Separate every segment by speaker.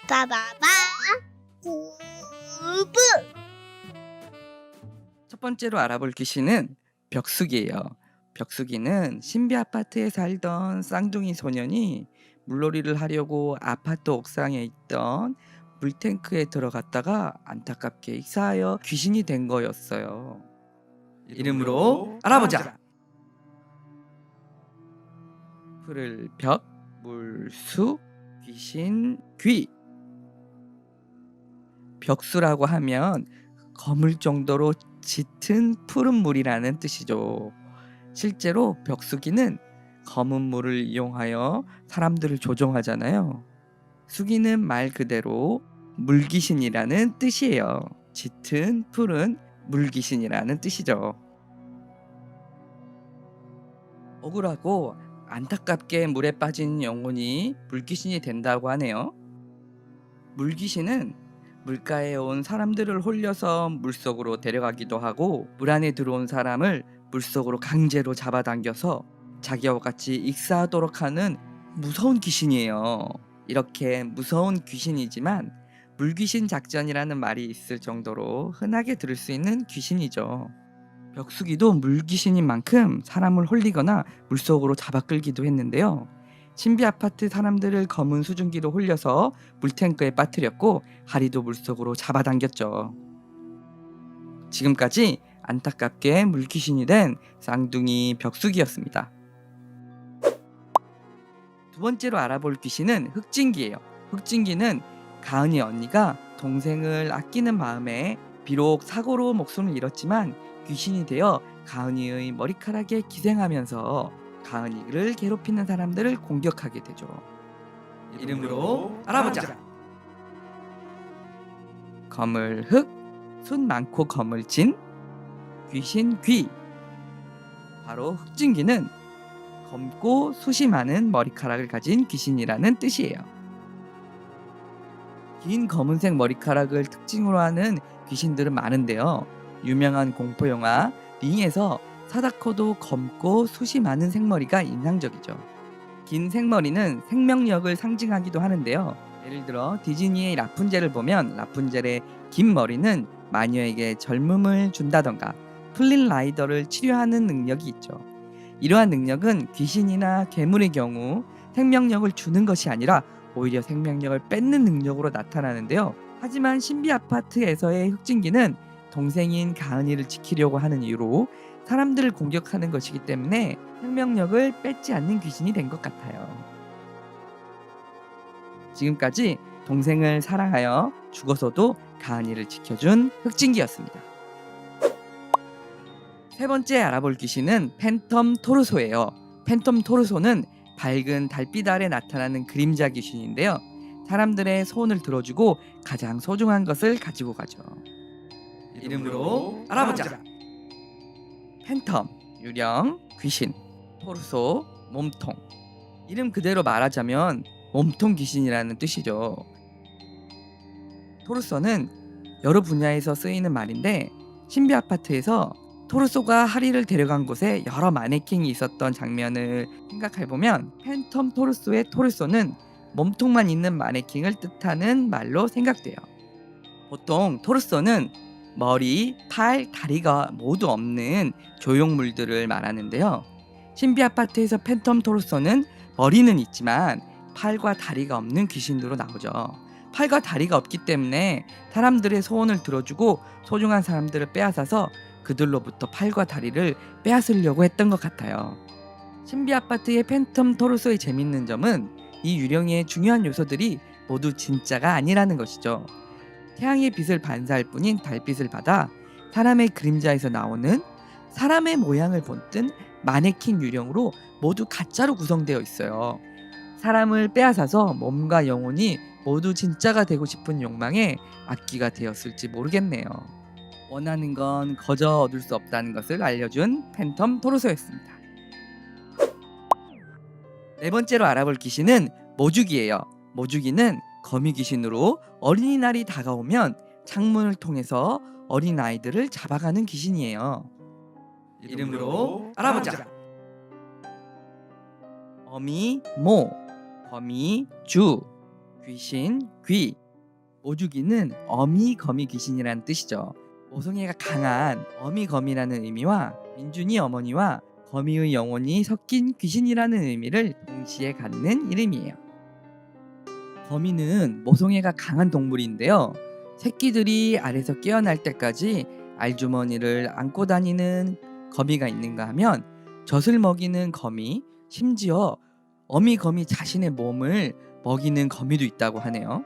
Speaker 1: 빠바바 구브.
Speaker 2: 첫 번째로 알아볼 귀신은 벽숙이에요. 벽숙이는 신비 아파트에 살던 쌍둥이 소년이 물놀이를 하려고 아파트 옥상에 있던 물탱크에 들어갔다가 안타깝게 익사하여 귀신이 된 거였어요. 이름으로 알아보자. 풀을 벽, 물수, 귀신, 귀. 벽수라고 하면 거물 정도로 짙은 푸른 물이라는 뜻이죠. 실제로 벽수기는 검은 물을 이용하여 사람들을 조종하잖아요. 수기는 말 그대로 물귀신이라는 뜻이에요. 짙은 푸른 물귀신이라는 뜻이죠. 억울하고 안타깝게 물에 빠진 영혼이 물귀신이 된다고 하네요. 물귀신은 물가에 온 사람들을 홀려서 물속으로 데려가기도 하고 물 안에 들어온 사람을 물속으로 강제로 잡아당겨서 자기와 같이 익사하도록 하는 무서운 귀신이에요. 이렇게 무서운 귀신이지만 물귀신 작전이라는 말이 있을 정도로 흔하게 들을 수 있는 귀신이죠. 벽수기도 물귀신인 만큼 사람을 홀리거나 물속으로 잡아 끌기도 했는데요. 신비 아파트 사람들을 검은 수증기로 홀려서 물탱크에 빠뜨렸고 하리도 물속으로 잡아당겼죠. 지금까지 안타깝게 물귀신이 된 쌍둥이 벽수기였습니다. 두 번째로 알아볼 귀신은 흑진기예요. 흑진기는 가은이 언니가 동생을 아끼는 마음에 비록 사고로 목숨을 잃었지만 귀신이 되어 가은이의 머리카락에 기생하면서 가은이를 괴롭히는 사람들을 공격하게 되죠. 이름으로 알아보자. 거물 흑, 숱 많고 거물 진, 귀신 귀. 바로 흑진기는 검고 숱이 많은 머리카락을 가진 귀신이라는 뜻이에요. 긴 검은색 머리카락을 특징으로 하는 귀신들은 많은데요. 유명한 공포영화 링에서 사다코도 검고 숱이 많은 생머리가 인상적이죠. 긴 생머리는 생명력을 상징하기도 하는데요. 예를 들어 디즈니의 라푼젤을 보면 라푼젤의 긴 머리는 마녀에게 젊음을 준다던가 플린 라이더를 치료하는 능력이 있죠. 이러한 능력은 귀신이나 괴물의 경우 생명력을 주는 것이 아니라 오히려 생명력을 뺏는 능력으로 나타나는데요. 하지만 신비 아파트에서의 흑진기는 동생인 가은이를 지키려고 하는 이유로 사람들을 공격하는 것이기 때문에 생명력을 뺏지 않는 귀신이 된 것 같아요. 지금까지 동생을 사랑하여 죽어서도 가은이를 지켜준 흑진기였습니다. 세 번째 알아볼 귀신은 팬텀 토르소예요. 팬텀 토르소는 밝은 달빛 아래 나타나는 그림자 귀신인데요. 사람들의 소원을 들어주고 가장 소중한 것을 가지고 가죠. 이름으로 알아보자. 팬텀, 유령, 귀신, 토르소, 몸통. 이름 그대로 말하자면 몸통 귀신이라는 뜻이죠. 토르소는 여러 분야에서 쓰이는 말인데 신비 아파트에서 토르소가 하리를 데려간 곳에 여러 마네킹이 있었던 장면을 생각해보면 팬텀 토르소의 토르소는 몸통만 있는 마네킹을 뜻하는 말로 생각돼요. 보통 토르소는 머리, 팔, 다리가 모두 없는 조형물들을 말하는데요. 신비 아파트에서 팬텀 토르소는 머리는 있지만 팔과 다리가 없는 귀신으로 나오죠. 팔과 다리가 없기 때문에 사람들의 소원을 들어주고 소중한 사람들을 빼앗아서 그들로부터 팔과 다리를 빼앗으려고 했던 것 같아요. 신비 아파트의 팬텀 토르소의 재밌는 점은 이 유령의 중요한 요소들이 모두 진짜가 아니라는 것이죠. 태양의 빛을 반사할 뿐인 달빛을 받아 사람의 그림자에서 나오는 사람의 모양을 본뜬 마네킹 유령으로 모두 가짜로 구성되어 있어요. 사람을 빼앗아서 몸과 영혼이 모두 진짜가 되고 싶은 욕망에 악기가 되었을지 모르겠네요. 원하는 건 거저 얻을 수 없다는 것을 알려준 팬텀 토르소였습니다. 네 번째로 알아볼 귀신은 모주기예요. 모주기는 거미 귀신으로 어린이날이 다가오면 창문을 통해서 어린아이들을 잡아가는 귀신이에요. 이름으로 알아보자. 어미 모, 거미 주, 귀신, 귀. 모주귀는 어미거미 귀신이라는 뜻이죠. 모성애가 강한 어미거미라는 의미와 민준이 어머니와 거미의 영혼이 섞인 귀신이라는 의미를 동시에 갖는 이름이에요. 거미는 모성애가 강한 동물인데요. 새끼들이 알에서 깨어날 때까지 알주머니를 안고 다니는 거미가 있는가 하면 젖을 먹이는 거미, 심지어 어미거미 자신의 몸을 먹이는 거미도 있다고 하네요.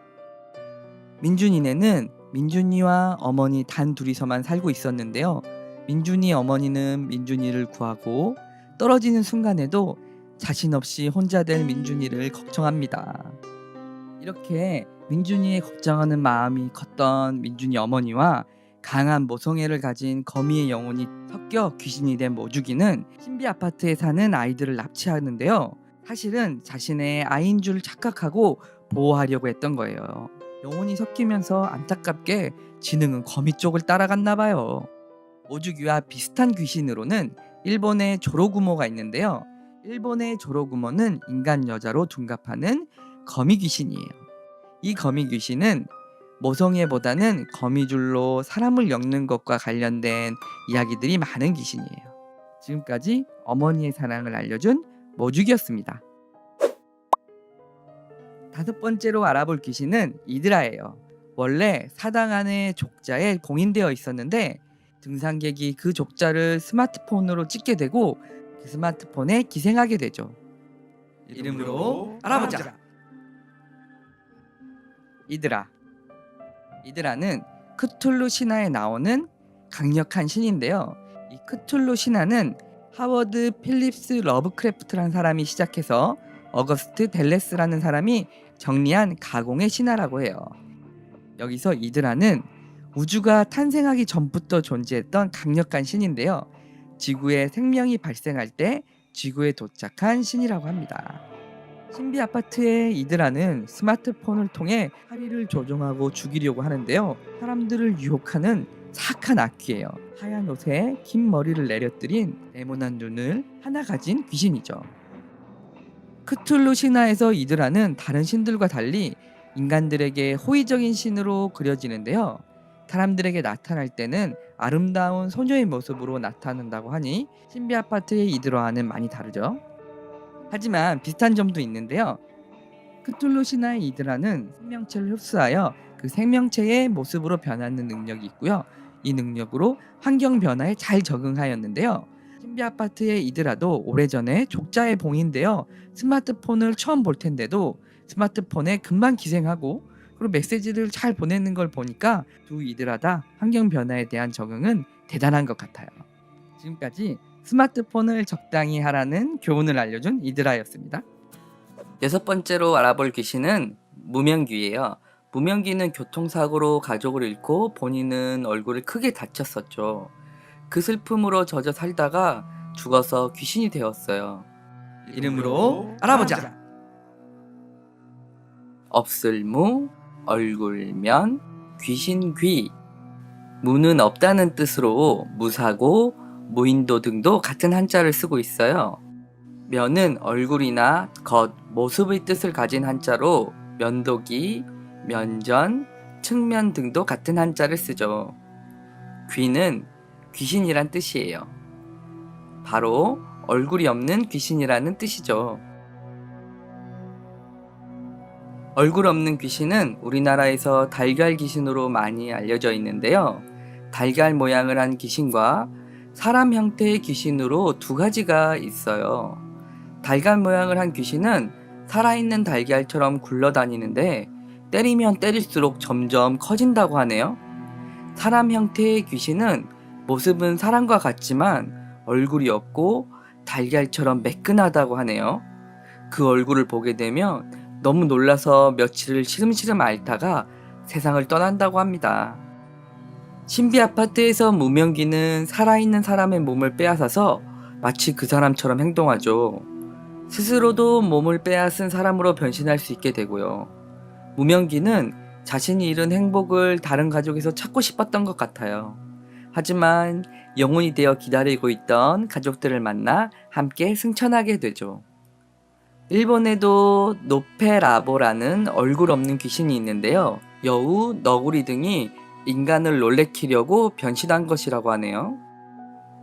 Speaker 2: 민준이네는 민준이와 어머니 단 둘이서만 살고 있었는데요. 민준이 어머니는 민준이를 구하고 떨어지는 순간에도 자신 없이 혼자 될 민준이를 걱정합니다. 이렇게 민준이의 걱정하는 마음이 컸던 민준이 어머니와 강한 모성애를 가진 거미의 영혼이 섞여 귀신이 된 모주기는 신비 아파트에 사는 아이들을 납치하는데요. 사실은 자신의 아이인 줄 착각하고 보호하려고 했던 거예요. 영혼이 섞이면서 안타깝게 지능은 거미 쪽을 따라갔나 봐요. 모주기와 비슷한 귀신으로는 일본의 조로구모가 있는데요. 일본의 조로구모는 인간 여자로 둔갑하는 거미 귀신이에요. 이 거미 귀신은 모성애보다는 거미줄로 사람을 엮는 것과 관련된 이야기들이 많은 귀신이에요. 지금까지 어머니의 사랑을 알려준 모주기였습니다. 다섯 번째로 알아볼 귀신은 이드라예요. 원래 사당 안에 족자에 봉인되어 있었는데 등산객이 그 족자를 스마트폰으로 찍게 되고 그 스마트폰에 기생하게 되죠. 이름으로 알아보자. 이드라. 이드라는 크툴루 신화에 나오는 강력한 신인데요. 이 크툴루 신화는 하워드 필립스 러브크래프트라는 사람이 시작해서 어거스트 델레스라는 사람이 정리한 가공의 신화라고 해요. 여기서 이드라는 우주가 탄생하기 전부터 존재했던 강력한 신인데요. 지구에 생명이 발생할 때 지구에 도착한 신이라고 합니다. 신비 아파트의 이드라는 스마트폰을 통해 하리를 조종하고 죽이려고 하는데요. 사람들을 유혹하는 착한 악귀예요. 하얀 옷에 긴 머리를 내려뜨린 네모난 눈을 하나 가진 귀신이죠. 크툴루 신화에서 이드라는 다른 신들과 달리 인간들에게 호의적인 신으로 그려지는데요. 사람들에게 나타날 때는 아름다운 소녀의 모습으로 나타난다고 하니 신비 아파트의 이드라와는 많이 다르죠. 하지만 비슷한 점도 있는데요. 크툴루 신화의 이드라는 생명체를 흡수하여 그 생명체의 모습으로 변하는 능력이 있고요. 이 능력으로 환경 변화에 잘 적응하였는데요. 신비 아파트의 이드라도 오래전에 족자에 봉인되어 스마트폰을 처음 볼 텐데도 스마트폰에 금방 기생하고 그리고 메시지를 잘 보내는 걸 보니까 두 이드라 다 환경 변화에 대한 적응은 대단한 것 같아요. 지금까지 스마트폰을 적당히 하라는 교훈을 알려준 이드라였습니다. 여섯 번째로 알아볼 귀신은 무명귀예요. 무명귀는 교통사고로 가족을 잃고 본인은 얼굴을 크게 다쳤었죠. 그 슬픔으로 젖어 살다가 죽어서 귀신이 되었어요. 이름으로 알아보자. 없을무, 얼굴면, 귀신귀. 무는 없다는 뜻으로 무사고, 무인도 등도 같은 한자를 쓰고 있어요. 면은 얼굴이나 겉, 모습의 뜻을 가진 한자로 면도기, 면전, 측면 등도 같은 한자를 쓰죠. 귀는 귀신이란 뜻이에요. 바로 얼굴이 없는 귀신이라는 뜻이죠. 얼굴 없는 귀신은 우리나라에서 달걀 귀신으로 많이 알려져 있는데요. 달걀 모양을 한 귀신과 사람 형태의 귀신으로 두 가지가 있어요. 달걀 모양을 한 귀신은 살아있는 달걀처럼 굴러다니는데 때리면 때릴수록 점점 커진다고 하네요. 사람 형태의 귀신은 모습은 사람과 같지만 얼굴이 없고 달걀처럼 매끈하다고 하네요. 그 얼굴을 보게 되면 너무 놀라서 며칠을 시름시름 앓다가 세상을 떠난다고 합니다. 신비 아파트에서 무명귀는 살아있는 사람의 몸을 빼앗아서 마치 그 사람처럼 행동하죠. 스스로도 몸을 빼앗은 사람으로 변신할 수 있게 되고요. 무명귀는 자신이 잃은 행복을 다른 가족에서 찾고 싶었던 것 같아요. 하지만 영혼이 되어 기다리고 있던 가족들을 만나 함께 승천하게 되죠. 일본에도 노페라보라는 얼굴 없는 귀신이 있는데요. 여우, 너구리 등이 인간을 놀래키려고 변신한 것이라고 하네요.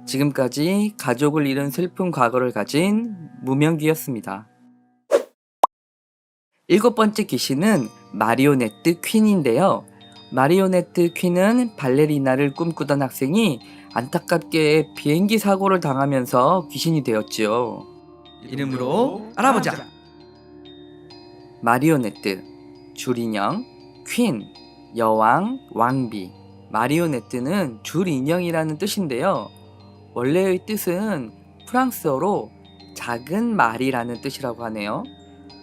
Speaker 2: 지금까지 가족을 잃은 슬픈 과거를 가진 무명귀였습니다. 7번째 귀신은 마리오네트 퀸인데요. 마리오네트 퀸은 발레리나를 꿈꾸던 학생이 안타깝게 비행기 사고를 당하면서 귀신이 되었지요. 이름으로 알아보자. 마리오네트, 줄인형, 퀸, 여왕, 왕비. 마리오네트는 줄인형이라는 뜻인데요. 원래의 뜻은 프랑스어로 작은 말이라는 뜻이라고 하네요.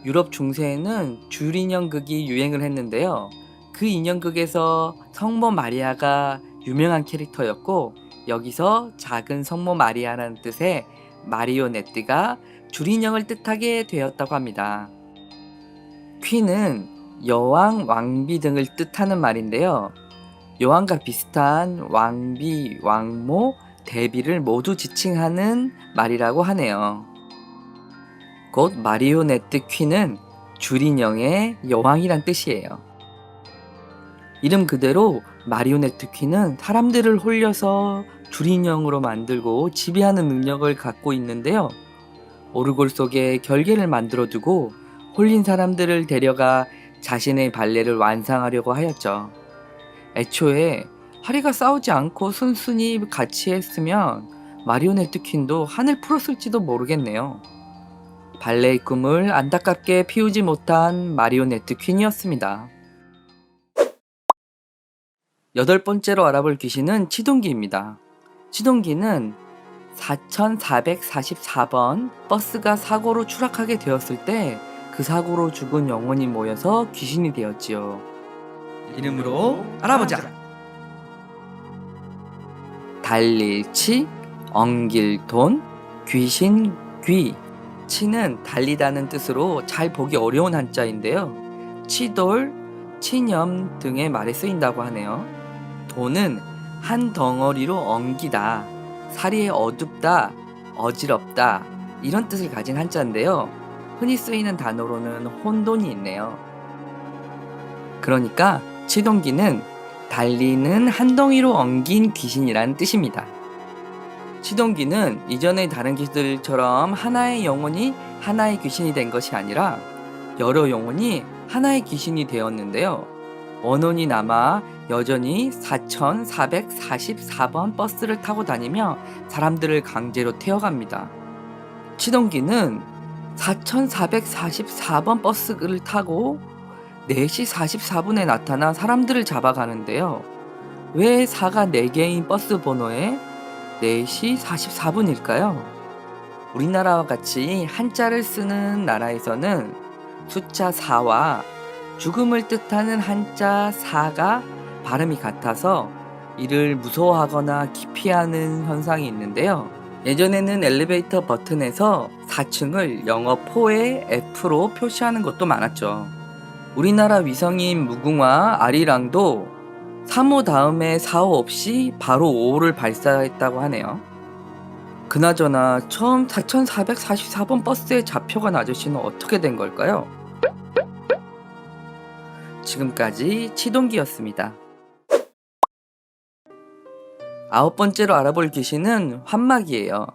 Speaker 2: 유럽 중세에는 줄인형극이 유행을 했는데요. 그 인형극에서 성모 마리아가 유명한 캐릭터였고, 여기서 작은 성모 마리아라는 뜻의 마리오네트가 줄인형을 뜻하게 되었다고 합니다. 퀸은 여왕, 왕비 등을 뜻하는 말인데요. 여왕과 비슷한 왕비, 왕모, 대비를 모두 지칭하는 말이라고 하네요. 곧 마리오네트 퀸은 줄인형의 여왕이란 뜻이에요. 이름 그대로 마리오네트 퀸은 사람들을 홀려서 줄인형으로 만들고 지배하는 능력을 갖고 있는데요. 오르골 속에 결계를 만들어 두고 홀린 사람들을 데려가 자신의 발레를 완성하려고 하였죠. 애초에 하리가 싸우지 않고 순순히 같이 했으면 마리오네트 퀸도 한을 풀었을지도 모르겠네요. 발레의 꿈을 안타깝게 피우지 못한 마리오네트 퀸이었습니다. 8번째로 알아볼 귀신은 치동기입니다. 치동기는 4444번 버스가 사고로 추락하게 되었을 때 그 사고로 죽은 영혼이 모여서 귀신이 되었지요. 이름으로 알아보자. 달릴 치, 엉길 돈, 귀신 귀. 치는 달리다는 뜻으로 잘 보기 어려운 한자인데요. 치돌, 치념 등의 말에 쓰인다고 하네요. 돈은 한 덩어리로 엉기다, 사리에 어둡다, 어지럽다 이런 뜻을 가진 한자인데요. 흔히 쓰이는 단어로는 혼돈이 있네요. 그러니까 치동기는 달리는 한 덩이로 엉긴 귀신이라는 뜻입니다. 치동기는 이전의 다른 귀신들처럼 하나의 영혼이 하나의 귀신이 된 것이 아니라 여러 영혼이 하나의 귀신이 되었는데요. 원혼이 남아 여전히 4444번 버스를 타고 다니며 사람들을 강제로 태워갑니다. 치동기는 4444번 버스를 타고 4시 44분에 나타나 사람들을 잡아가는데요. 왜 4가 4개인 버스 번호에 4시 44분일까요? 우리나라와 같이 한자를 쓰는 나라에서는 숫자 4와 죽음을 뜻하는 한자 4가 발음이 같아서 이를 무서워하거나 기피하는 현상이 있는데요. 예전에는 엘리베이터 버튼에서 4층을 영어 4의 F로 표시하는 것도 많았죠. 우리나라 위성인 무궁화 아리랑도 3호 다음에 4호 없이 바로 5호를 발사했다고 하네요. 그나저나 처음 4444번 버스에 잡혀간 아저씨는 어떻게 된 걸까요? 지금까지 치동기였습니다. 9번째로 알아볼 귀신은 환마귀예요.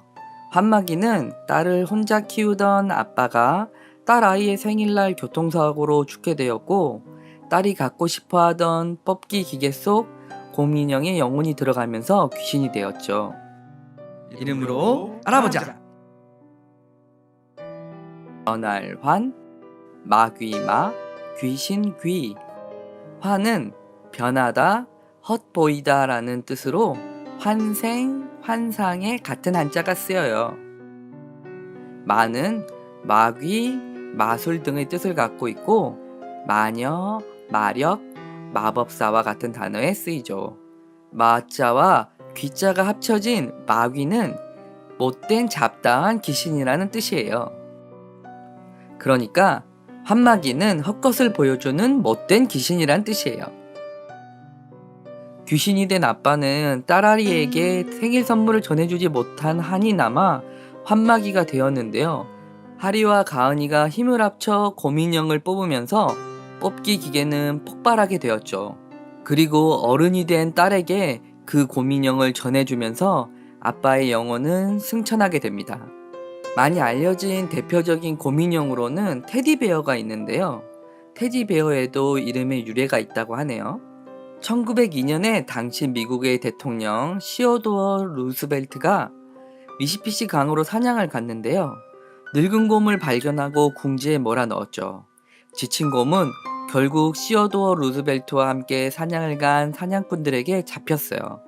Speaker 2: 환마귀는 딸을 혼자 키우던 아빠가 딸 아이의 생일날 교통사고로 죽게 되었고, 딸이 갖고 싶어하던 뽑기 기계 속 곰인형의 영혼이 들어가면서 귀신이 되었죠. 이름으로 알아보자. 변할환, 마귀마, 귀신귀. 환은 변하다, 헛보이다 라는 뜻으로 환생, 환상에 같은 한자가 쓰여요. 마는 마귀, 마술 등의 뜻을 갖고 있고, 마녀, 마력, 마법사와 같은 단어에 쓰이죠. 마자와 귀자가 합쳐진 마귀는 못된 잡다한 귀신이라는 뜻이에요. 그러니까 환마귀는 헛것을 보여주는 못된 귀신이란 뜻이에요. 귀신이 된 아빠는 딸아이에게 생일 선물을 전해주지 못한 한이 남아 환마귀가 되었는데요. 하리와 가은이가 힘을 합쳐 곰인형을 뽑으면서 뽑기 기계는 폭발하게 되었죠. 그리고 어른이 된 딸에게 그 곰인형을 전해주면서 아빠의 영혼은 승천하게 됩니다. 많이 알려진 대표적인 곰인형으로는 테디베어가 있는데요. 테디베어에도 이름의 유래가 있다고 하네요. 1902년에 당시 미국의 대통령 시어도어 루스벨트가 미시피시 강으로 사냥을 갔는데요. 늙은 곰을 발견하고 궁지에 몰아넣었죠. 지친 곰은 결국 시어도어 루스벨트와 함께 사냥을 간 사냥꾼들에게 잡혔어요.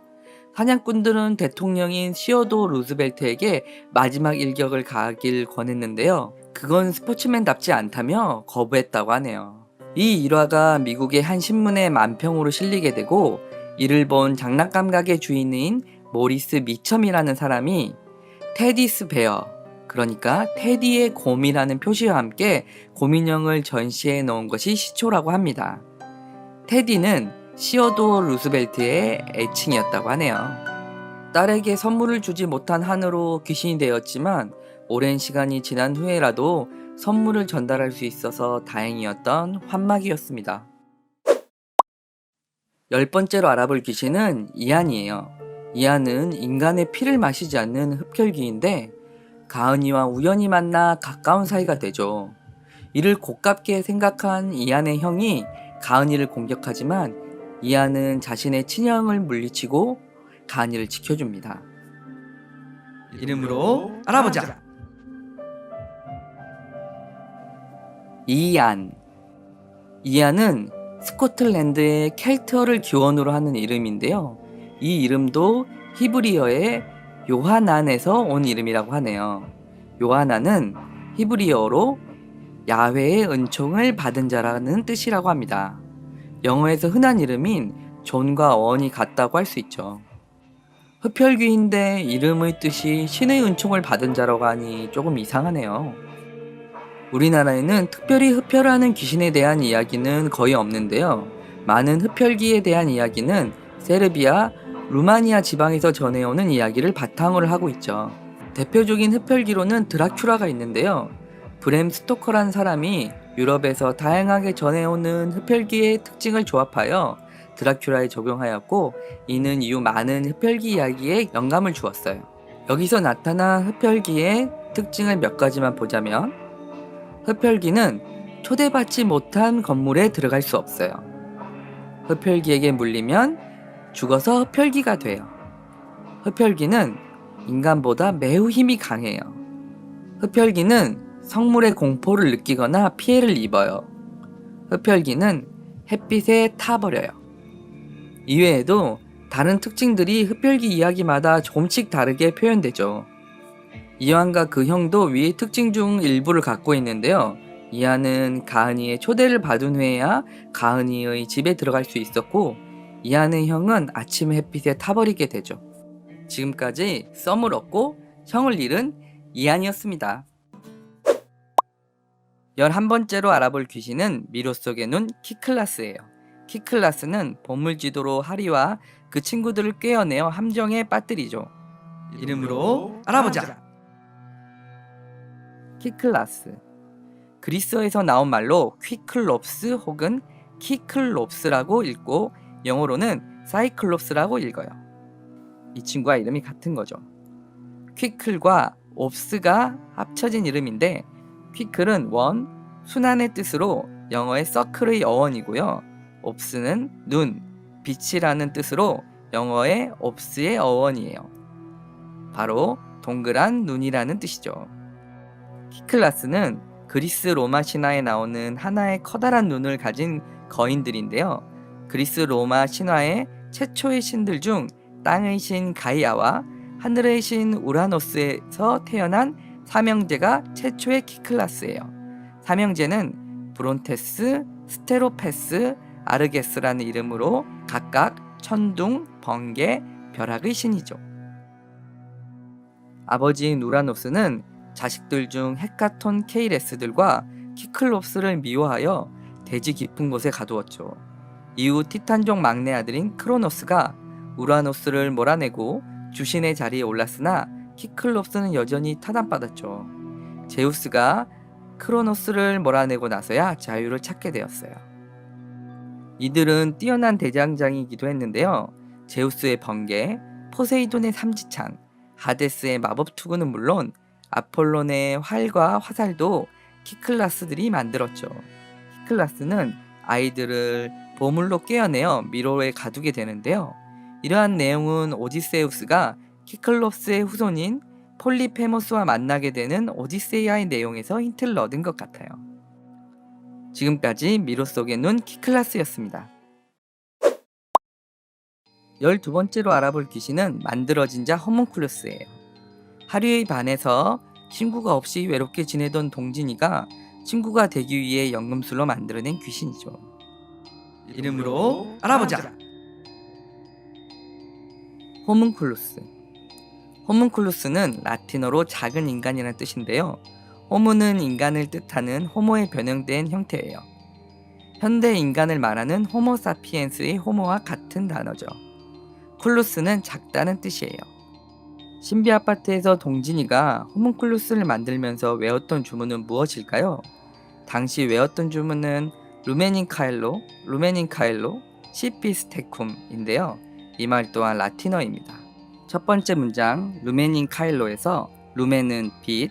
Speaker 2: 사냥꾼들은 대통령인 시어도어 루스벨트에게 마지막 일격을 가하길 권했는데요. 그건 스포츠맨답지 않다며 거부했다고 하네요. 이 일화가 미국의 한 신문에 만평으로 실리게 되고, 이를 본 장난감 가게 주인인 모리스 미첨이라는 사람이 테디스 베어, 그러니까 테디의 곰이라는 표시와 함께 곰인형을 전시해 놓은 것이 시초라고 합니다. 테디는 시어도어 루스벨트의 애칭이었다고 하네요. 딸에게 선물을 주지 못한 한으로 귀신이 되었지만 오랜 시간이 지난 후에라도 선물을 전달할 수 있어서 다행이었던 환막이었습니다. 10번째로 알아볼 귀신은 이안이에요. 이안은 인간의 피를 마시지 않는 흡혈귀인데 가은이와 우연히 만나 가까운 사이가 되죠. 이를 고깝게 생각한 이안의 형이 가은이를 공격하지만 이안은 자신의 친형을 물리치고 가은이를 지켜줍니다. 이름으로 알아보자. 이안. 이안은 스코틀랜드의 켈트어를 기원으로 하는 이름인데요. 이 이름도 히브리어의 요하난에서 온 이름이라고 하네요. 요하난은 히브리어로 야훼의 은총을 받은 자라는 뜻이라고 합니다. 영어에서 흔한 이름인 존과 어원이 같다고 할 수 있죠. 흡혈귀인데 이름의 뜻이 신의 은총을 받은 자라고 하니 조금 이상하네요. 우리나라에는 특별히 흡혈하는 귀신에 대한 이야기는 거의 없는데요. 많은 흡혈귀에 대한 이야기는 세르비아, 루마니아 지방에서 전해오는 이야기를 바탕으로 하고 있죠. 대표적인 흡혈귀로는 드라큘라가 있는데요. 브램 스토커라는 사람이 유럽에서 다양하게 전해오는 흡혈귀의 특징을 조합하여 드라큘라에 적용하였고, 이는 이후 많은 흡혈귀 이야기에 영감을 주었어요. 여기서 나타난 흡혈귀의 특징을 몇 가지만 보자면, 흡혈귀는 초대받지 못한 건물에 들어갈 수 없어요. 흡혈귀에게 물리면 죽어서 흡혈귀가 돼요. 흡혈귀는 인간보다 매우 힘이 강해요. 흡혈귀는 성물의 공포를 느끼거나 피해를 입어요. 흡혈귀는 햇빛에 타버려요. 이외에도 다른 특징들이 흡혈귀 이야기마다 조금씩 다르게 표현되죠. 이안과 그 형도 위의 특징 중 일부를 갖고 있는데요. 이안은 가은이의 초대를 받은 후에야 가은이의 집에 들어갈 수 있었고, 이안의 형은 아침 햇빛에 타버리게 되죠. 지금까지 썸을 얻고 형을 잃은 이안이었습니다. 11번째로 알아볼 귀신은 미로 속의 눈 키클라스예요. 키클라스는 보물지도로 하리와 그 친구들을 꿰어내어 함정에 빠뜨리죠. 이름으로 알아보자. 키클라스. 그리스어에서 나온 말로 퀴클롭스 혹은 키클롭스라고 읽고 영어로는 사이클롭스라고 읽어요. 이 친구와 이름이 같은 거죠. 퀴클과 옵스가 합쳐진 이름인데, 퀴클은 원, 순환의 뜻으로 영어의 서클의 어원이고요. 옵스는 눈, 빛이라는 뜻으로 영어의 옵스의 어원이에요. 바로 동그란 눈이라는 뜻이죠. 키클라스는 그리스 로마 신화에 나오는 하나의 커다란 눈을 가진 거인들인데요. 그리스 로마 신화의 최초의 신들 중 땅의 신 가이아와 하늘의 신 우라노스에서 태어난 삼형제가 최초의 키클라스예요. 삼형제는 브론테스, 스테로페스, 아르게스라는 이름으로 각각 천둥, 번개, 벼락의 신이죠. 아버지인 우라노스는 자식들 중 헤카톤 케이레스들과 키클롭스를 미워하여 대지 깊은 곳에 가두었죠. 이후 티탄족 막내 아들인 크로노스가 우라노스를 몰아내고 주신의 자리에 올랐으나 키클롭스는 여전히 타단받았죠. 제우스가 크로노스를 몰아내고 나서야 자유를 찾게 되었어요. 이들은 뛰어난 대장장이기도 했는데요. 제우스의 번개, 포세이돈의 삼지창, 하데스의 마법 투구는 물론 아폴론의 활과 화살도 키클라스들이 만들었죠. 키클라스는 아이들을 보물로 깨어내어 미로에 가두게 되는데요. 이러한 내용은 오디세우스가 키클롭스의 후손인 폴리페모스와 만나게 되는 오디세이아의 내용에서 힌트를 얻은 것 같아요. 지금까지 미로 속의 눈 키클라스였습니다. 12번째로 알아볼 귀신은 만들어진 자 호문클루스예요. 하류의 반에서 친구가 없이 외롭게 지내던 동진이가 친구가 되기 위해 연금술로 만들어낸 귀신이죠. 이름으로 알아보자. 호문클루스. 호문클루스는 라틴어로 작은 인간이라는 뜻인데요. 호문은 인간을 뜻하는 호모의 변형된 형태예요. 현대 인간을 말하는 호모사피엔스의 호모와 같은 단어죠. 쿨루스는 작다는 뜻이에요. 신비 아파트에서 동진이가 호문클루스를 만들면서 외웠던 주문은 무엇일까요? 당시 외웠던 주문은 루메닌 카일로, 시피스테쿰인데요. 이 말 또한 라틴어입니다. 첫 번째 문장 루메닌 카일로에서 루멘은 빛,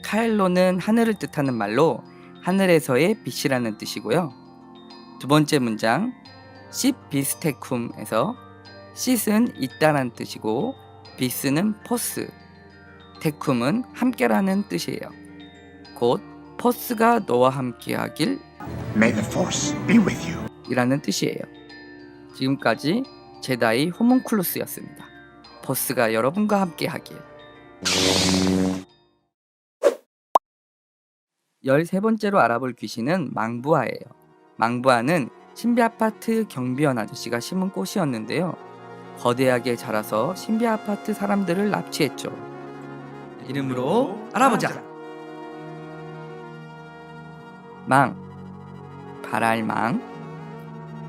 Speaker 2: 카일로는 하늘을 뜻하는 말로 하늘에서의 빛이라는 뜻이고요. 두 번째 문장 시비스테쿰에서 시는 있다라는 뜻이고 비스는 포스, 테쿰은 함께라는 뜻이에요. 곧 포스가 너와 함께하길
Speaker 1: May the force be with you.
Speaker 2: 이라는 뜻이에요. 지금까지 제다이 호문클루스였습니다. 포스가 여러분과 함께하길. 13번째로 알아볼 귀신은 망부아예요. 망부아는 신비 아파트 경비원 아저씨가 심은 꽃이었는데요. 거대하게 자라서 신비 아파트 사람들을 납치했죠. 이름으로 알아보자. 망, 발알망,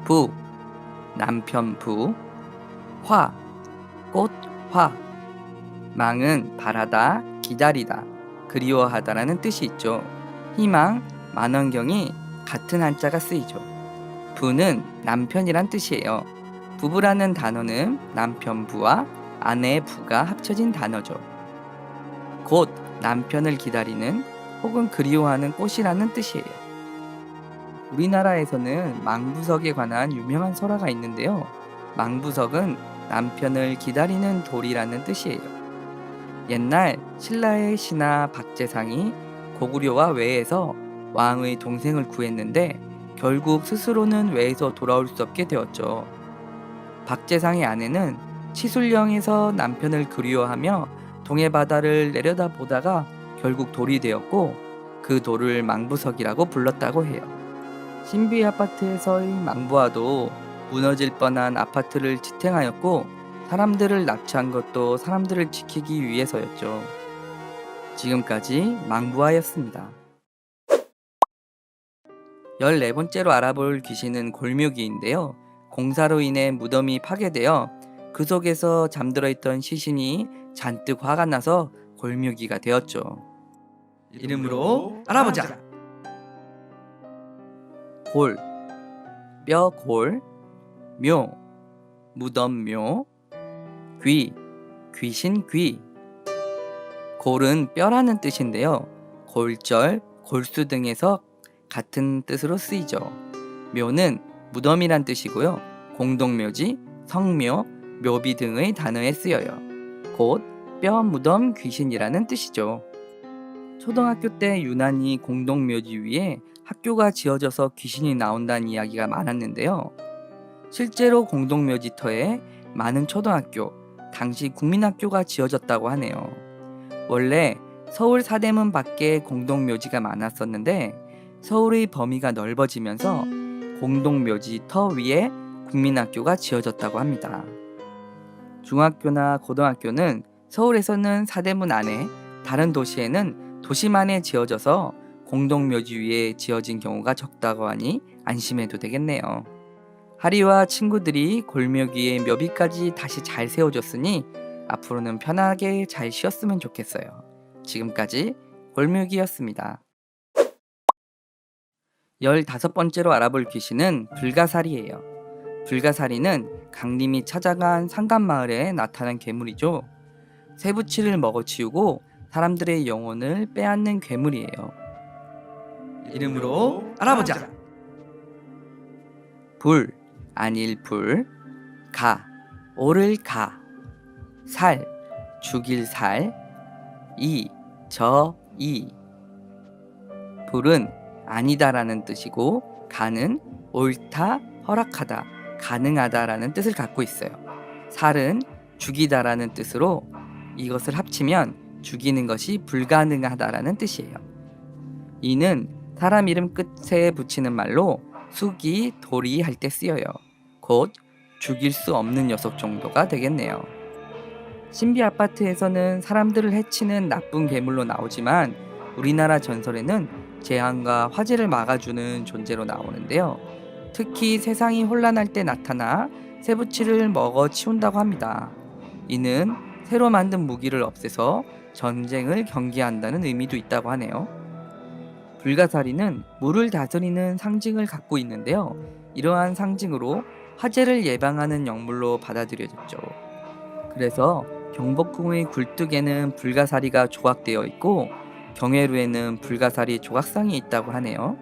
Speaker 2: 부, 남편 부, 화, 꽃화. 망은 바라다, 기다리다, 그리워하다라는 뜻이 있죠. 희망, 만원경이 같은 한자가 쓰이죠. 부는 남편이란 뜻이에요. 부부라는 단어는 남편부와 아내의 부가 합쳐진 단어죠. 곧 남편을 기다리는 혹은 그리워하는 꽃이라는 뜻이에요. 우리나라에서는 망부석에 관한 유명한 설화가 있는데요. 망부석은 남편을 기다리는 돌이라는 뜻이에요. 옛날 신라의 신하 박재상이 고구려와 외에서 왕의 동생을 구했는데 결국 스스로는 외에서 돌아올 수 없게 되었죠. 박재상의 아내는 치술령에서 남편을 그리워하며 동해바다를 내려다보다가 결국 돌이 되었고 그 돌을 망부석이라고 불렀다고 해요. 신비 아파트에서의 망부아도 무너질 뻔한 아파트를 지탱하였고 사람들을 납치한 것도 사람들을 지키기 위해서였죠. 지금까지 망부아였습니다. 14번째로 알아볼 귀신은 골묘기인데요. 공사로 인해 무덤이 파괴되어 그 속에서 잠들어 있던 시신이 잔뜩 화가 나서 골묘기가 되었죠. 이름으로 알아보자. 골, 뼈골, 묘, 무덤묘, 귀, 귀신귀. 골은 뼈라는 뜻인데요. 골절, 골수 등에서 같은 뜻으로 쓰이죠. 묘는 무덤이란 뜻이고요. 공동묘지, 성묘, 묘비 등의 단어에 쓰여요. 곧 뼈, 무덤, 귀신이라는 뜻이죠. 초등학교 때 유난히 공동묘지 위에 학교가 지어져서 귀신이 나온다는 이야기가 많았는데요. 실제로 공동묘지터에 많은 초등학교, 당시 국민학교가 지어졌다고 하네요. 원래 서울 사대문 밖에 공동묘지가 많았었는데 서울의 범위가 넓어지면서 공동묘지터 위에 국민학교가 지어졌다고 합니다. 중학교나 고등학교는 서울에서는 사대문 안에, 다른 도시에는 도심안에 지어져서 공동묘지 위에 지어진 경우가 적다고 하니 안심해도 되겠네요. 하리와 친구들이 골묘기에 묘비까지 다시 잘 세워줬으니 앞으로는 편하게 잘 쉬었으면 좋겠어요. 지금까지 골묘기였습니다. 15번째로 알아볼 귀신은 불가사리예요. 불가사리는 강림이 찾아간 상간마을에 나타난 괴물이죠. 쇠붙이를 먹어치우고 사람들의 영혼을 빼앗는 괴물이에요. 이름으로 알아보자. 불, 아닐 불. 가, 오를 가. 살, 죽일 살. 이, 이. 불은 아니다라는 뜻이고 가는 옳다, 허락하다, 가능하다라는 뜻을 갖고 있어요. 살은 죽이다라는 뜻으로 이것을 합치면 죽이는 것이 불가능하다라는 뜻이에요. 이는 사람 이름 끝에 붙이는 말로 수기, 도리 할 때 쓰여요. 곧 죽일 수 없는 녀석 정도가 되겠네요. 신비 아파트에서는 사람들을 해치는 나쁜 괴물로 나오지만 우리나라 전설에는 재앙과 화재를 막아주는 존재로 나오는데요. 특히 세상이 혼란할 때 나타나 쇠붙이를 먹어 치운다고 합니다. 이는 새로 만든 무기를 없애서 전쟁을 경계한다는 의미도 있다고 하네요. 불가사리는 물을 다스리는 상징을 갖고 있는데요. 이러한 상징으로 화재를 예방하는 영물로 받아들여졌죠. 그래서 경복궁의 굴뚝에는 불가사리가 조각되어 있고 경회루에는 불가사리 조각상이 있다고 하네요.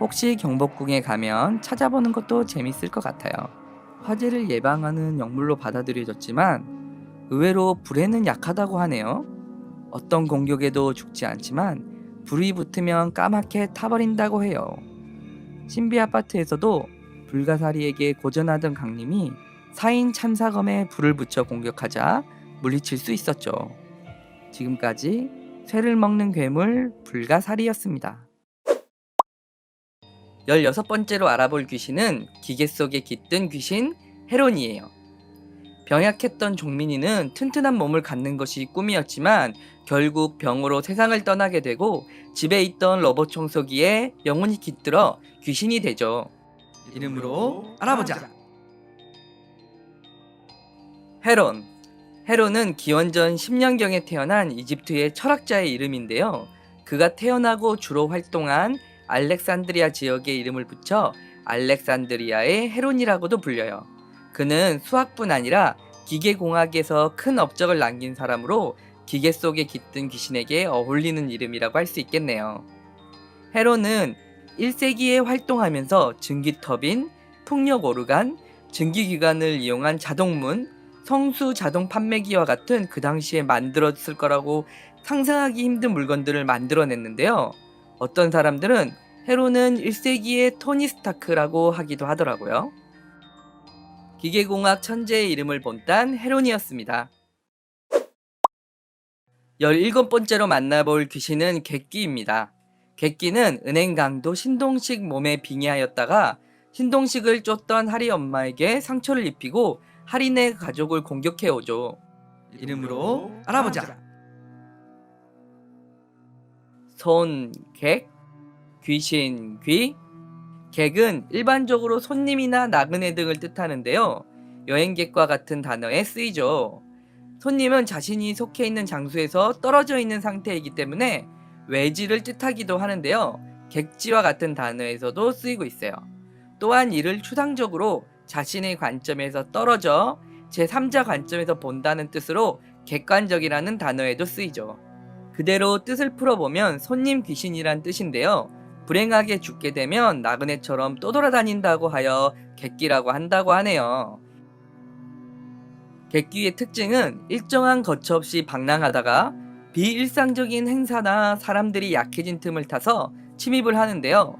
Speaker 2: 혹시 경복궁에 가면 찾아보는 것도 재밌을 것 같아요. 화재를 예방하는 영물로 받아들여졌지만 의외로 불에는 약하다고 하네요. 어떤 공격에도 죽지 않지만 불이 붙으면 까맣게 타버린다고 해요. 신비 아파트에서도 불가사리에게 고전하던 강림이 4인 참사검에 불을 붙여 공격하자 물리칠 수 있었죠. 지금까지 쇠를 먹는 괴물 불가사리였습니다. 16번째로 알아볼 귀신은 기계 속에 깃든 귀신 헤론이에요. 병약했던 종민이는 튼튼한 몸을 갖는 것이 꿈이었지만 결국 병으로 세상을 떠나게 되고 집에 있던 로봇 청소기에 영혼이 깃들어 귀신이 되죠. 이름으로 알아보자. 헤론은 기원전 10년경에 태어난 이집트의 철학자의 이름인데요. 그가 태어나고 주로 활동한 알렉산드리아 지역의 이름을 붙여 알렉산드리아의 헤론이라고도 불려요. 그는 수학뿐 아니라 기계공학에서 큰 업적을 남긴 사람으로 기계 속에 깃든 귀신에게 어울리는 이름이라고 할 수 있겠네요. 헤론은 1세기에 활동하면서 증기터빈, 풍력 오르간, 증기기관을 이용한 자동문, 성수 자동 판매기와 같은 그 당시에 만들었을 거라고 상상하기 힘든 물건들을 만들어냈는데요. 어떤 사람들은 헤론은 1세기의 토니 스타크라고 하기도 하더라고요. 기계공학 천재의 이름을 본딴 헤론이었습니다. 17번째로 만나볼 귀신은 객기입니다. 객기는 은행 강도 신동식 몸에 빙의하였다가 신동식을 쫓던 하리 엄마에게 상처를 입히고 하리네 가족을 공격해오죠. 이름으로 알아보자. 손객, 귀신귀. 객은 일반적으로 손님이나 나그네 등을 뜻하는데요. 여행객과 같은 단어에 쓰이죠. 손님은 자신이 속해 있는 장소에서 떨어져 있는 상태이기 때문에 외지를 뜻하기도 하는데요. 객지와 같은 단어에서도 쓰이고 있어요. 또한 이를 추상적으로 자신의 관점에서 떨어져 제3자 관점에서 본다는 뜻으로 객관적이라는 단어에도 쓰이죠. 그대로 뜻을 풀어보면 손님 귀신이란 뜻인데요. 불행하게 죽게 되면 나그네처럼 떠돌아다닌다고 하여 객기라고 한다고 하네요. 객기의 특징은 일정한 거처 없이 방랑하다가 비일상적인 행사나 사람들이 약해진 틈을 타서 침입을 하는데요.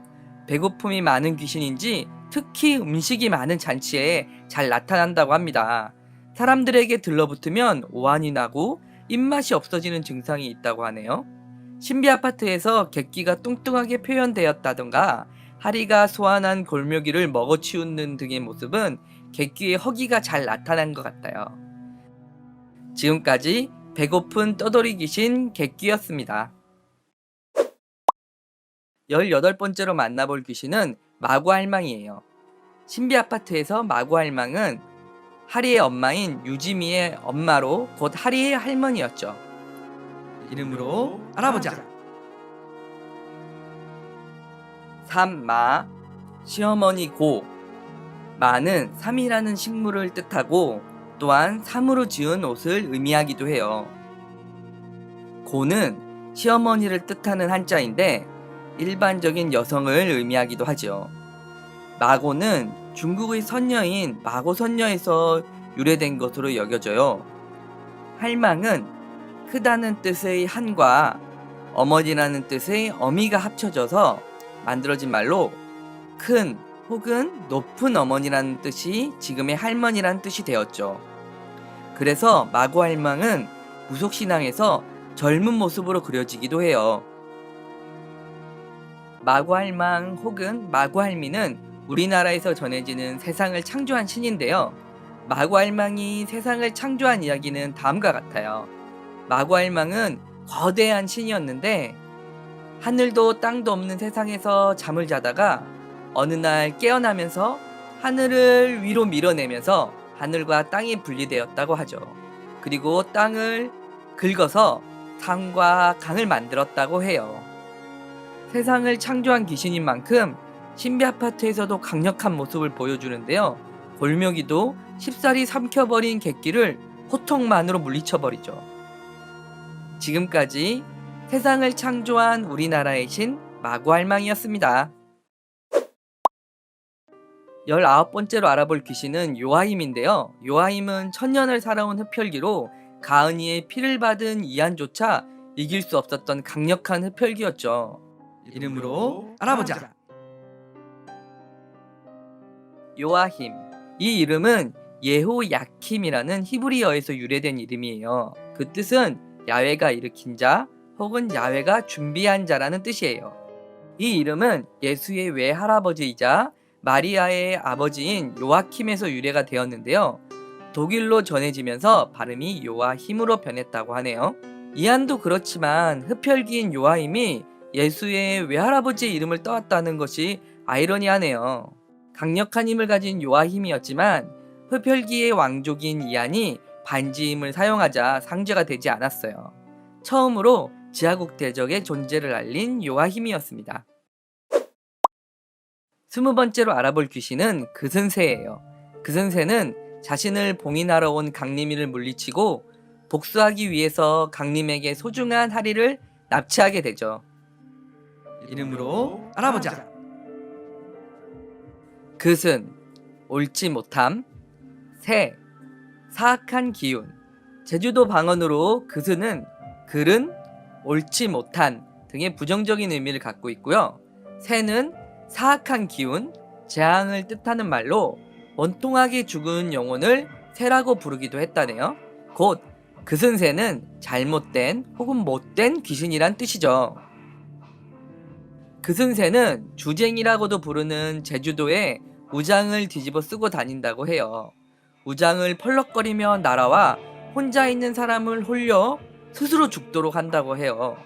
Speaker 2: 배고픔이 많은 귀신인지 특히 음식이 많은 잔치에 잘 나타난다고 합니다. 사람들에게 들러붙으면 오한이 나고 입맛이 없어지는 증상이 있다고 하네요. 신비 아파트에서 객기가 뚱뚱하게 표현되었다던가 하리가 소환한 골묘기를 먹어치우는 등의 모습은 객기의 허기가 잘 나타난 것 같아요. 지금까지 배고픈 떠돌이 귀신 객기였습니다. 18번째로 만나볼 귀신은 마구할망이에요. 신비 아파트에서 마구할망은 하리의 엄마인 유지미의 엄마로 곧 하리의 할머니였죠. 이름으로 알아보자. 삼마, 시어머니 고. 마는 삼이라는 식물을 뜻하고 또한 삼으로 지은 옷을 의미하기도 해요. 고는 시어머니를 뜻하는 한자인데 일반적인 여성을 의미하기도 하죠. 마고는 중국의 선녀인 마고선녀에서 유래된 것으로 여겨져요. 할망은 크다는 뜻의 한과 어머니라는 뜻의 어미가 합쳐져서 만들어진 말로 큰 혹은 높은 어머니라는 뜻이 지금의 할머니라는 뜻이 되었죠. 그래서 마고할망은 무속신앙에서 젊은 모습으로 그려지기도 해요. 마고할망 혹은 마고할미는 우리나라에서 전해지는 세상을 창조한 신인데요. 마고할망이 세상을 창조한 이야기는 다음과 같아요. 마고할망은 거대한 신이었는데 하늘도 땅도 없는 세상에서 잠을 자다가 어느 날 깨어나면서 하늘을 위로 밀어내면서 하늘과 땅이 분리되었다고 하죠. 그리고 땅을 긁어서 산과 강을 만들었다고 해요. 세상을 창조한 귀신인 만큼 신비아파트에서도 강력한 모습을 보여주는데요. 골묘기도 쉽사리 삼켜버린 객기를 호통만으로 물리쳐버리죠. 지금까지 세상을 창조한 우리나라의 신 마고할망이었습니다. 19번째로 알아볼 귀신은 요하임인데요. 요하임은 천년을 살아온 흡혈귀로 가은이의 피를 받은 이안조차 이길 수 없었던 강력한 흡혈귀였죠. 이름으로 알아보자. 요하임. 이 이름은 예호야킴이라는 히브리어에서 유래된 이름이에요. 그 뜻은 야훼가 일으킨 자 혹은 야훼가 준비한 자라는 뜻이에요. 이 이름은 예수의 외할아버지이자 마리아의 아버지인 요아킴에서 유래가 되었는데요. 독일로 전해지면서 발음이 요아힘으로 변했다고 하네요. 이안도 그렇지만 흡혈귀인 요하임이 예수의 외할아버지의 이름을 떠왔다는 것이 아이러니하네요. 강력한 힘을 가진 요하힘이었지만 흡혈귀의 왕족인 이안이 반지임을 사용하자 상제가 되지 않았어요. 처음으로 지하국 대적의 존재를 알린 요하힘이었습니다. 20번째로 알아볼 귀신은 그슨새예요. 그슨새는 자신을 봉인하러 온 강림이를 물리치고 복수하기 위해서 강림에게 소중한 하리를 납치하게 되죠. 이름으로 알아보자. 그슨, 옳지 못함. 새, 사악한 기운. 제주도 방언으로 그슨은 글은 옳지 못한 등의 부정적인 의미를 갖고 있고요. 새는 사악한 기운, 재앙을 뜻하는 말로 원통하게 죽은 영혼을 새라고 부르기도 했다네요. 곧 그슨새는 잘못된 혹은 못된 귀신이란 뜻이죠. 그슨새는 주쟁이라고도 부르는 제주도에 우장을 뒤집어 쓰고 다닌다고 해요. 우장을 펄럭거리며 날아와 혼자 있는 사람을 홀려 스스로 죽도록 한다고 해요.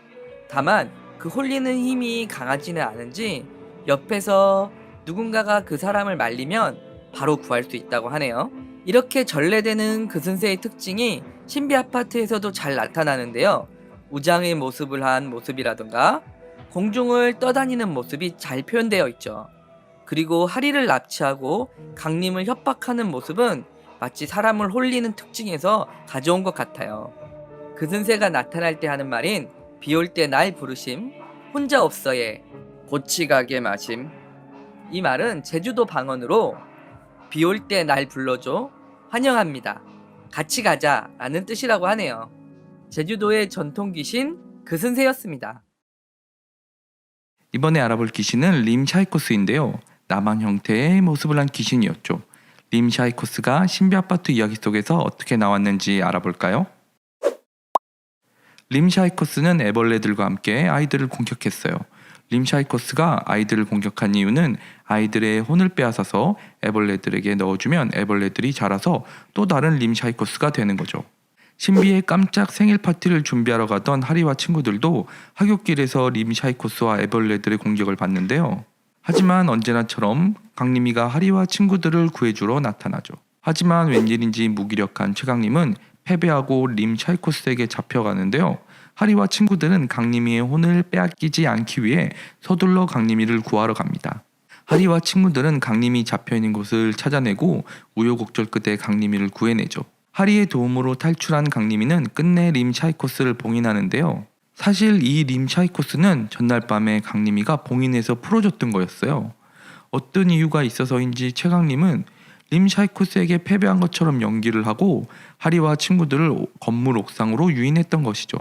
Speaker 2: 다만 그 홀리는 힘이 강하지는 않은지 옆에서 누군가가 그 사람을 말리면 바로 구할 수 있다고 하네요. 이렇게 전래되는 그슨새의 특징이 신비 아파트에서도 잘 나타나는데요. 우장의 모습을 한 모습이라든가 공중을 떠다니는 모습이 잘 표현되어 있죠. 그리고 하리를 납치하고 강림을 협박하는 모습은 마치 사람을 홀리는 특징에서 가져온 것 같아요. 그슨새가 나타날 때 하는 말인 비올 때 날 부르심, 혼자 없어예, 고치가게 마심. 이 말은 제주도 방언으로 비올 때 날 불러줘, 환영합니다, 같이 가자 라는 뜻이라고 하네요. 제주도의 전통 귀신 그슨새였습니다.
Speaker 3: 이번에 알아볼 귀신은 림 샤이코스인데요. 남한 형태의 모습을 한 귀신이었죠. 림 샤이코스가 신비 아파트 이야기 속에서 어떻게 나왔는지 알아볼까요? 림 샤이코스는 애벌레들과 함께 아이들을 공격했어요. 림 샤이코스가 아이들을 공격한 이유는 아이들의 혼을 빼앗아서 애벌레들에게 넣어주면 애벌레들이 자라서 또 다른 림 샤이코스가 되는 거죠. 신비의 깜짝 생일 파티를 준비하러 가던 하리와 친구들도 하굣길에서 림 샤이코스와 애벌레들의 공격을 받는데요. 하지만 언제나처럼 강림이가 하리와 친구들을 구해주러 나타나죠. 하지만 웬일인지 무기력한 최강림은 패배하고 림 샤이코스에게 잡혀가는데요. 하리와 친구들은 강림이의 혼을 빼앗기지 않기 위해 서둘러 강림이를 구하러 갑니다. 하리와 친구들은 강림이 잡혀있는 곳을 찾아내고 우여곡절 끝에 강림이를 구해내죠. 하리의 도움으로 탈출한 강림이는 끝내 림 차이코스를 봉인하는데요. 사실 이 림 차이코스는 전날 밤에 강림이가 봉인해서 풀어줬던 거였어요. 어떤 이유가 있어서인지 최강림은 림 차이코스에게 패배한 것처럼 연기를 하고 하리와 친구들을 건물 옥상으로 유인했던 것이죠.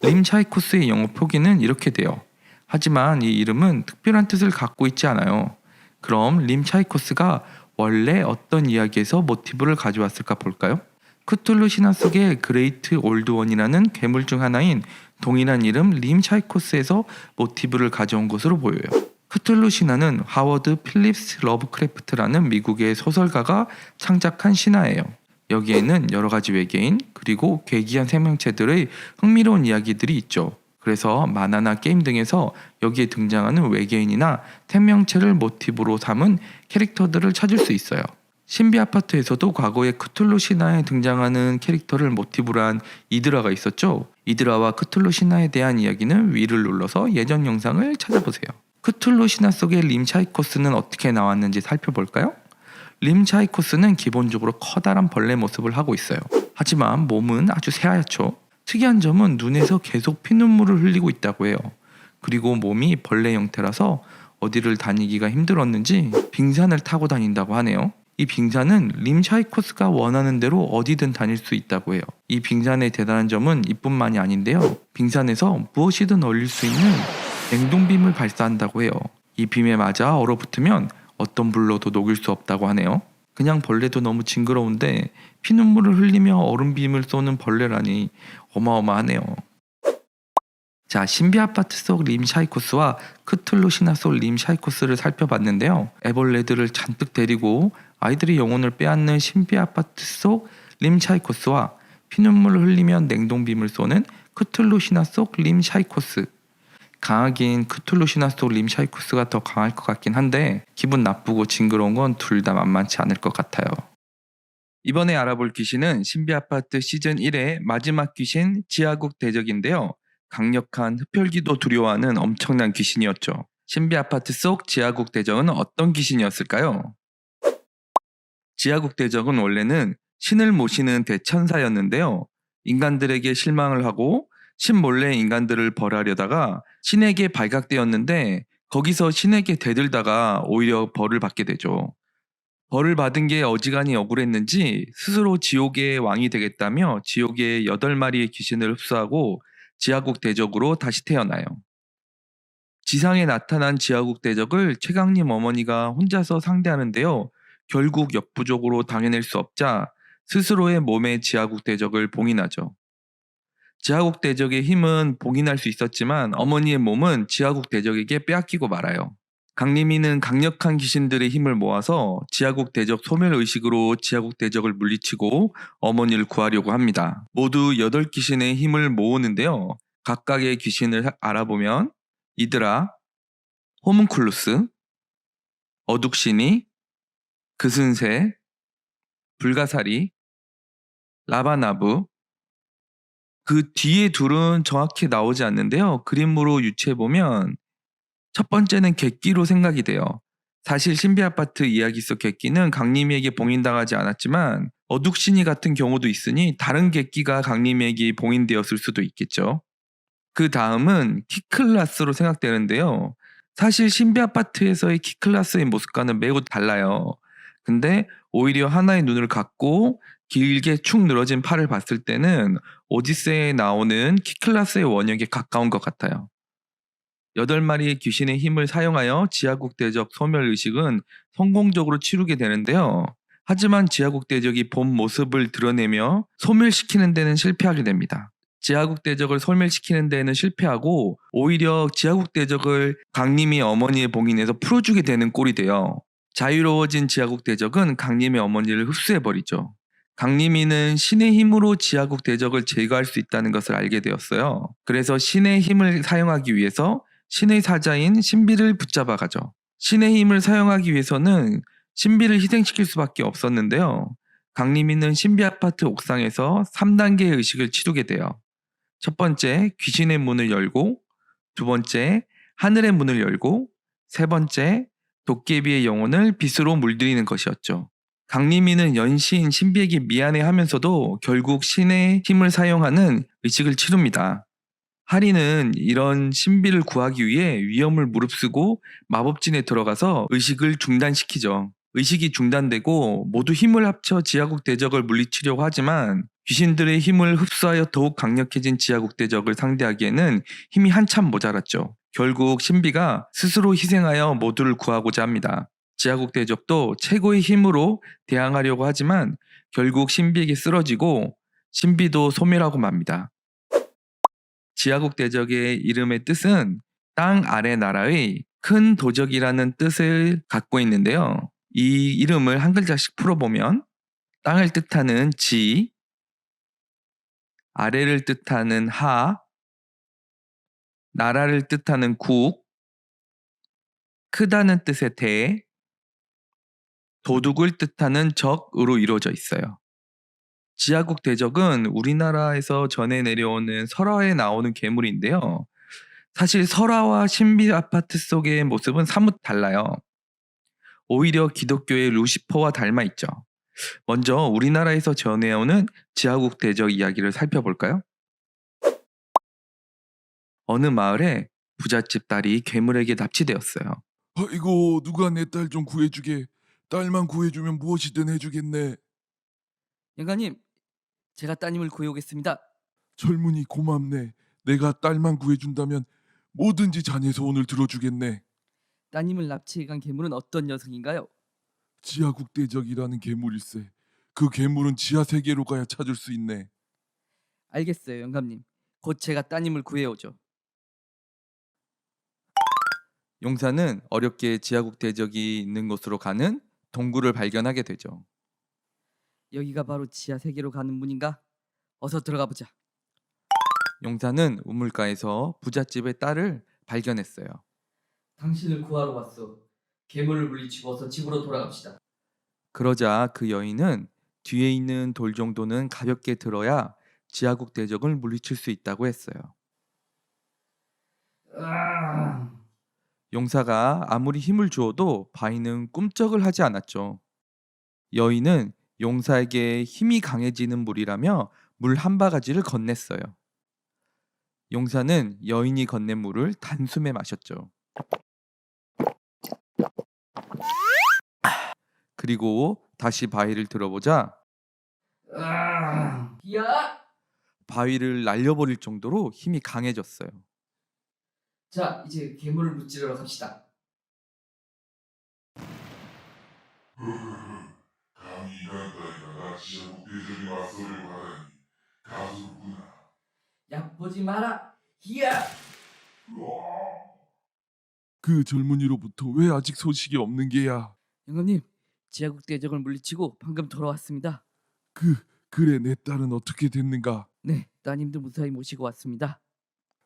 Speaker 3: 림 차이코스의 영어 표기는 이렇게 돼요. 하지만 이 이름은 특별한 뜻을 갖고 있지 않아요. 그럼 림 차이코스가 원래 어떤 이야기에서 모티브를 가져왔을까 볼까요? 크툴루 신화 속의 그레이트 올드 원이라는 괴물 중 하나인 동일한 이름 림 차이코스에서 모티브를 가져온 것으로 보여요. 크툴루 신화는 하워드 필립스 러브크래프트라는 미국의 소설가가 창작한 신화예요. 여기에는 여러 가지 외계인 그리고 괴기한 생명체들의 흥미로운 이야기들이 있죠. 그래서 만화나 게임 등에서 여기에 등장하는 외계인이나 생명체를 모티브로 삼은 캐릭터들을 찾을 수 있어요. 신비 아파트에서도 과거에 크툴루 신화에 등장하는 캐릭터를 모티브로 한 이드라가 있었죠. 이드라와 크툴루 신화에 대한 이야기는 위를 눌러서 예전 영상을 찾아보세요. 크툴루 신화 속의 림 차이코스는 어떻게 나왔는지 살펴볼까요? 림 차이코스는 기본적으로 커다란 벌레 모습을 하고 있어요. 하지만 몸은 아주 새하얗죠. 특이한 점은 눈에서 계속 피눈물을 흘리고 있다고 해요. 그리고 몸이 벌레 형태라서 어디를 다니기가 힘들었는지 빙산을 타고 다닌다고 하네요. 이 빙산은 림 차이코스가 원하는 대로 어디든 다닐 수 있다고 해요. 이 빙산의 대단한 점은 이뿐만이 아닌데요. 빙산에서 무엇이든 얼릴 수 있는 냉동빔을 발사한다고 해요. 이 빔에 맞아 얼어붙으면 어떤 불로도 녹일 수 없다고 하네요. 그냥 벌레도 너무 징그러운데 피눈물을 흘리며 얼음빔을 쏘는 벌레라니 어마어마하네요. 자, 신비 아파트 속 림 차이코스와 크툴루 신화 속 림 차이코스를 살펴봤는데요. 애벌레들을 잔뜩 데리고 아이들의 영혼을 빼앗는 신비 아파트 속 림 차이코스와 피눈물을 흘리며 냉동빔을 쏘는 크툴루 신화 속 림 차이코스. 강하긴 크툴루 신화 속 림 차이코스가 더 강할 것 같긴 한데 기분 나쁘고 징그러운 건 둘 다 만만치 않을 것 같아요. 이번에 알아볼 귀신은 신비 아파트 시즌 1의 마지막 귀신 지하국 대적인데요. 강력한 흡혈귀도 두려워하는 엄청난 귀신이었죠. 신비 아파트 속 지하국 대적은 어떤 귀신이었을까요? 지하국 대적은 원래는 신을 모시는 대천사였는데요. 인간들에게 실망을 하고 신 몰래 인간들을 벌하려다가 신에게 발각되었는데 거기서 신에게 대들다가 오히려 벌을 받게 되죠. 벌을 받은 게 어지간히 억울했는지 스스로 지옥의 왕이 되겠다며 지옥의 8마리의 귀신을 흡수하고 지하국 대적으로 다시 태어나요. 지상에 나타난 지하국 대적을 최강림 어머니가 혼자서 상대하는데요. 결국 역부족으로 당해낼 수 없자 스스로의 몸에 지하국 대적을 봉인하죠. 지하국 대적의 힘은 봉인할 수 있었지만 어머니의 몸은 지하국 대적에게 빼앗기고 말아요. 강림이는 강력한 귀신들의 힘을 모아서 지하국 대적 소멸의식으로 지하국 대적을 물리치고 어머니를 구하려고 합니다. 모두 8귀신의 힘을 모으는데요. 각각의 귀신을 알아보면 이드라, 호문쿨루스, 어둑신이, 그슨새, 불가사리, 라바나부. 그 뒤에 둘은 정확히 나오지 않는데요. 그림으로 유추해보면 첫 번째는 객기로 생각이 돼요. 사실 신비 아파트 이야기 속 객기는 강림이에게 봉인당하지 않았지만 어둑신이 같은 경우도 있으니 다른 객기가 강림이에게 봉인되었을 수도 있겠죠. 그 다음은 키클라스로 생각되는데요. 사실 신비 아파트에서의 키클라스의 모습과는 매우 달라요. 근데 오히려 하나의 눈을 갖고 길게 축 늘어진 팔을 봤을 때는 오디세이에 나오는 키클라스의 원형에 가까운 것 같아요. 8마리의 귀신의 힘을 사용하여 지하국 대적 소멸의식은 성공적으로 치르게 되는데요. 하지만 지하국 대적이 본 모습을 드러내며 소멸시키는 데는 실패하게 됩니다. 지하국 대적을 소멸시키는 데는 실패하고 오히려 지하국 대적을 강림이 어머니의 봉인에서 풀어주게 되는 꼴이 돼요. 자유로워진 지하국 대적은 강림의 어머니를 흡수해버리죠. 강림이는 신의 힘으로 지하국 대적을 제거할 수 있다는 것을 알게 되었어요. 그래서 신의 힘을 사용하기 위해서 신의 사자인 신비를 붙잡아 가죠. 신의 힘을 사용하기 위해서는 신비를 희생시킬 수밖에 없었는데요. 강림이는 신비 아파트 옥상에서 3단계의 의식을 치르게 돼요. 첫 번째, 귀신의 문을 열고, 두 번째, 하늘의 문을 열고, 세 번째, 도깨비의 영혼을 빛으로 물들이는 것이었죠. 강림이는 연신 신비에게 미안해하면서도 결국 신의 힘을 사용하는 의식을 치릅니다. 하리는 이런 신비를 구하기 위해 위험을 무릅쓰고 마법진에 들어가서 의식을 중단시키죠. 의식이 중단되고 모두 힘을 합쳐 지하국 대적을 물리치려고 하지만 귀신들의 힘을 흡수하여 더욱 강력해진 지하국 대적을 상대하기에는 힘이 한참 모자랐죠. 결국 신비가 스스로 희생하여 모두를 구하고자 합니다. 지하국 대적도 최고의 힘으로 대항하려고 하지만 결국 신비에게 쓰러지고 신비도 소멸하고 맙니다. 지하국 대적의 이름의 뜻은 땅 아래 나라의 큰 도적이라는 뜻을 갖고 있는데요. 이 이름을 한 글자씩 풀어보면 땅을 뜻하는 지, 아래를 뜻하는 하, 나라를 뜻하는 국, 크다는 뜻의 대, 도둑을 뜻하는 적으로 이루어져 있어요. 지하국 대적은 우리나라에서 전해 내려오는 설화에 나오는 괴물인데요. 사실 설화와 신비 아파트 속의 모습은 사뭇 달라요. 오히려 기독교의 루시퍼와 닮아 있죠. 먼저 우리나라에서 전해오는 지하국 대적 이야기를 살펴볼까요? 어느 마을에 부잣집 딸이 괴물에게 납치되었어요.
Speaker 4: 아이고, 누가 내 딸 좀 구해주게. 딸만 구해주면 무엇이든 해주겠네.
Speaker 2: 영감님, 제가 따님을 구해오겠습니다.
Speaker 4: 젊은이 고맙네. 내가 딸만 구해준다면 뭐든지 자네 소원을 들어주겠네.
Speaker 2: 따님을 납치해간 괴물은 어떤 녀석인가요?
Speaker 4: 지하국 대적이라는 괴물일세. 그 괴물은 지하 세계로 가야 찾을 수 있네.
Speaker 2: 알겠어요, 영감님. 곧 제가 따님을 구해오죠.
Speaker 3: 용사는 어렵게 지하국 대적이 있는 곳으로 가는 동굴을 발견하게 되죠.
Speaker 2: 여기가 바로 지하 세계로 가는 문인가? 어서 들어가 보자.
Speaker 3: 용사는 우물가에서 부잣집의 딸을 발견했어요.
Speaker 2: 당신을 구하러 왔소. 괴물을 물리치고 어서 집으로 돌아갑시다.
Speaker 3: 그러자 그 여인은 뒤에 있는 돌 정도는 가볍게 들어야 지하국 대적을 물리칠 수 있다고 했어요. 용사가 아무리 힘을 주어도 바위는 꿈쩍을 하지 않았죠. 여인은 용사에게 힘이 강해지는 물이라며 물 한 바가지를 건넸어요. 용사는 여인이 건넨 물을 단숨에 마셨죠. 그리고 다시 바위를 들어보자
Speaker 2: 야!
Speaker 3: 바위를 날려버릴 정도로 힘이 강해졌어요.
Speaker 2: 자, 이제 괴물을 무찌르러 갑시다.
Speaker 4: 감히 이간 따위가 지하국 대적에 맞서려고 하다니 가소롭구나.
Speaker 2: 약 보지 마라. 야!
Speaker 4: 그 젊은이로부터 왜 아직 소식이 없는 게야?
Speaker 2: 영감님, 지하국 대적을 물리치고 방금 돌아왔습니다.
Speaker 4: 그래, 내 딸은 어떻게 됐는가?
Speaker 2: 네, 따님도 무사히 모시고 왔습니다.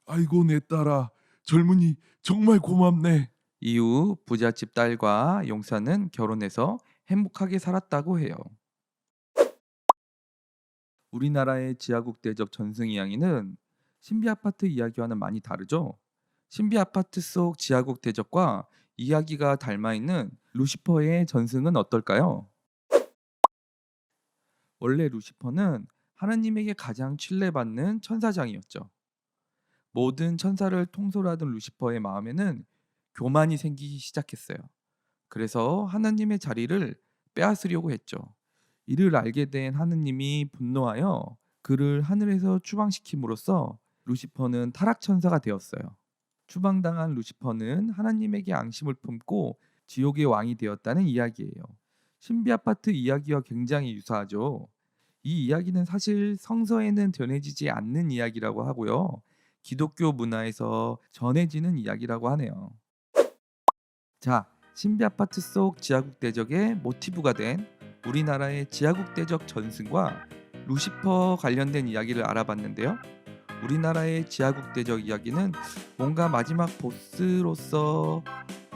Speaker 4: 아이고, 내 딸아. 젊은이 정말 고맙네.
Speaker 3: 이후 부잣집 딸과 용사는 결혼해서 행복하게 살았다고 해요. 우리나라의 지하국 대적 전승 이야기는 신비 아파트 이야기와는 많이 다르죠. 신비 아파트 속 지하국 대적과 이야기가 닮아 있는 루시퍼의 전승은 어떨까요? 원래 루시퍼는 하나님에게 가장 신뢰받는 천사장이었죠. 모든 천사를 통솔하던 루시퍼의 마음에는 교만이 생기기 시작했어요. 그래서 하나님의 자리를 빼앗으려고 했죠. 이를 알게 된 하느님이 분노하여 그를 하늘에서 추방시킴으로써 루시퍼는 타락천사가 되었어요. 추방당한 루시퍼는 하나님에게 앙심을 품고 지옥의 왕이 되었다는 이야기예요. 신비 아파트 이야기와 굉장히 유사하죠. 이 이야기는 사실 성서에는 전해지지 않는 이야기라고 하고요. 기독교 문화에서 전해지는 이야기라고 하네요. 자, 신비 아파트 속 지하국 대적의 모티브가 된 우리나라의 지하국 대적 전승과 루시퍼 관련된 이야기를 알아봤는데요. 우리나라의 지하국 대적 이야기는 뭔가 마지막 보스로서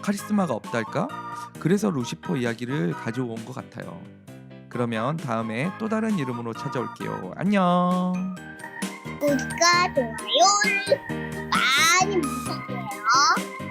Speaker 3: 카리스마가 없달까? 그래서 루시퍼 이야기를 가져온 것 같아요. 그러면 다음에 또 다른 이름으로 찾아올게요. 안녕.
Speaker 5: 구독과 좋아요를 많이 부탁드려요.